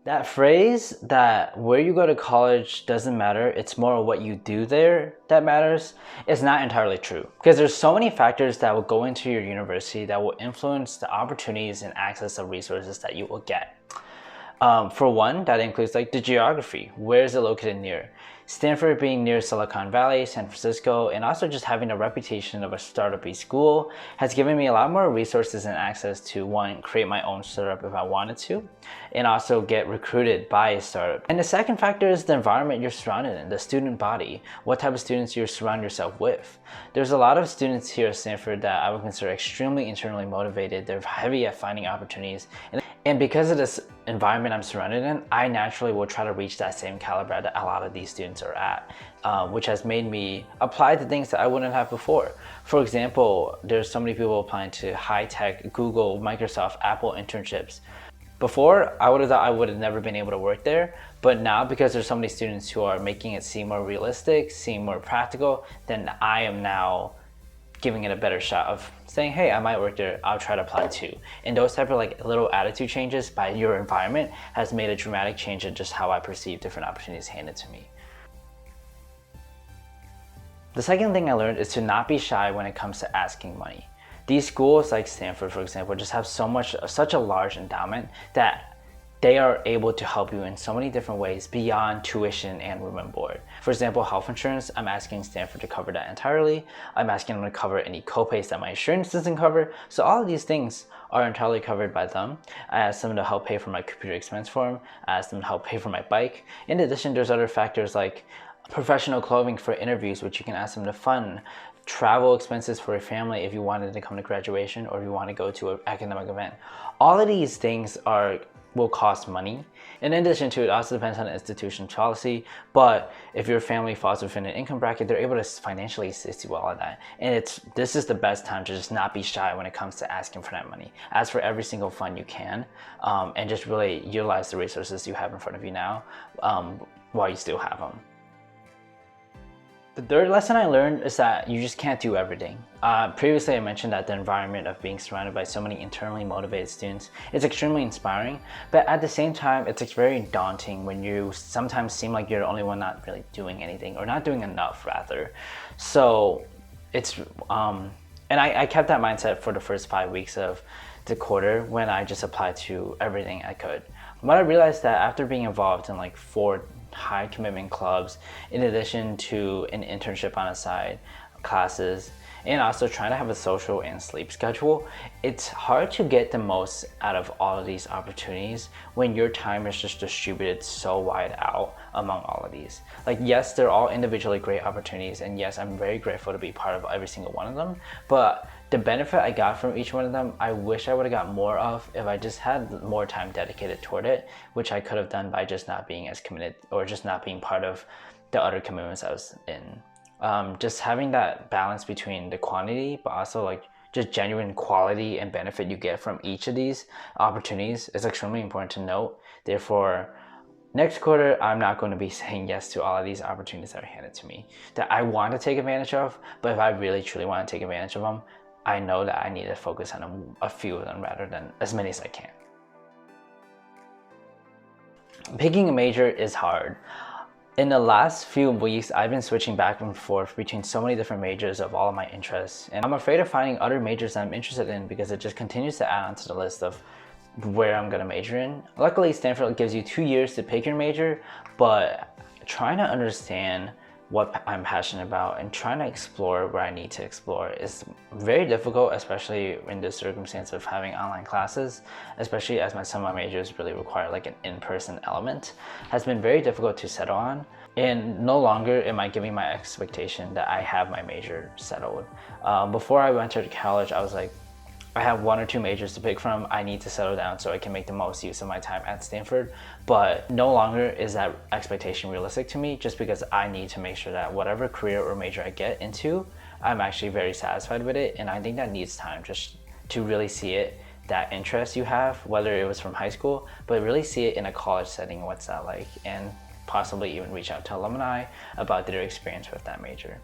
That phrase that where you go to college doesn't matter, it's more what you do there that matters, is not entirely true. Because there's so many factors that will go into your university that will influence the opportunities and access of resources that you will get. For one, that includes like the geography. Where is it located near? Stanford being near Silicon Valley, San Francisco, and also just having a reputation of a startup-y school has given me a lot more resources and access to, one, create my own startup if I wanted to, and also get recruited by a startup. And the second factor is the environment you're surrounded in, the student body, what type of students you surround yourself with. There's a lot of students here at Stanford that I would consider extremely internally motivated. They're heavy at finding opportunities. And because of this environment I'm surrounded in, I naturally will try to reach that same caliber that a lot of these students are at, which has made me apply to things that I wouldn't have before. For example, there's so many people applying to high-tech, Google, Microsoft, Apple internships. Before, I would have thought I would have never been able to work there, but now because there's so many students who are making it seem more realistic, seem more practical, then I am now giving it a better shot of saying, hey, I might work there, I'll try to apply too. And those type of like little attitude changes by your environment has made a dramatic change in just how I perceive different opportunities handed to me. The second thing I learned is to not be shy when it comes to asking money. These schools like Stanford, for example, just have such a large endowment that they are able to help you in so many different ways beyond tuition and room and board. For example, health insurance, I'm asking Stanford to cover that entirely. I'm asking them to cover any copays that my insurance doesn't cover. So all of these things are entirely covered by them. I asked them to help pay for my computer expense form. I asked them to help pay for my bike. In addition, there's other factors like professional clothing for interviews, which you can ask them to fund. Travel expenses for your family if you wanted to come to graduation or if you want to go to an academic event. All of these things will cost money. In addition to it, also depends on the institution policy, but if your family falls within an income bracket, they're able to financially assist you with all of that. And this is the best time to just not be shy when it comes to asking for that money. Ask for every single fund you can, and just really utilize the resources you have in front of you now while you still have them. The third lesson I learned is that you just can't do everything. Previously, I mentioned that the environment of being surrounded by so many internally motivated students is extremely inspiring, but at the same time, it's very daunting when you sometimes seem like you're the only one not really doing anything, or not doing enough rather. So it's, and I kept that mindset for the first 5 weeks of the quarter when I just applied to everything I could. But I realized that after being involved in like 4 high commitment clubs, in addition to an internship on the side, classes, and also trying to have a social and sleep schedule, it's hard to get the most out of all of these opportunities when your time is just distributed so wide out among all of these. Like, yes, they're all individually great opportunities, and yes, I'm very grateful to be part of every single one of them, but the benefit I got from each one of them, I wish I would have got more of if I just had more time dedicated toward it, which I could have done by just not being as committed or just not being part of the other commitments I was in. Just having that balance between the quantity, but also like just genuine quality and benefit you get from each of these opportunities is extremely important to note. Therefore, next quarter, I'm not going to be saying yes to all of these opportunities that are handed to me that I want to take advantage of, but if I really truly want to take advantage of them, I know that I need to focus on a few of them rather than as many as I can. Picking a major is hard. In the last few weeks, I've been switching back and forth between so many different majors of all of my interests, and I'm afraid of finding other majors that I'm interested in because it just continues to add on to the list of where I'm going to major in. Luckily, Stanford gives you 2 years to pick your major, but trying to understand what I'm passionate about and trying to explore where I need to explore is very difficult, especially in the circumstance of having online classes, especially as some of my majors really require like an in-person element, has been very difficult to settle on. And no longer am I giving my expectation that I have my major settled. Before I went to college, I was like, I have 1 or 2 majors to pick from. I need to settle down so I can make the most use of my time at Stanford. But no longer is that expectation realistic to me, just because I need to make sure that whatever career or major I get into, I'm actually very satisfied with it. And I think that needs time just to really see it, that interest you have, whether it was from high school, but really see it in a college setting, what's that like, and possibly even reach out to alumni about their experience with that major.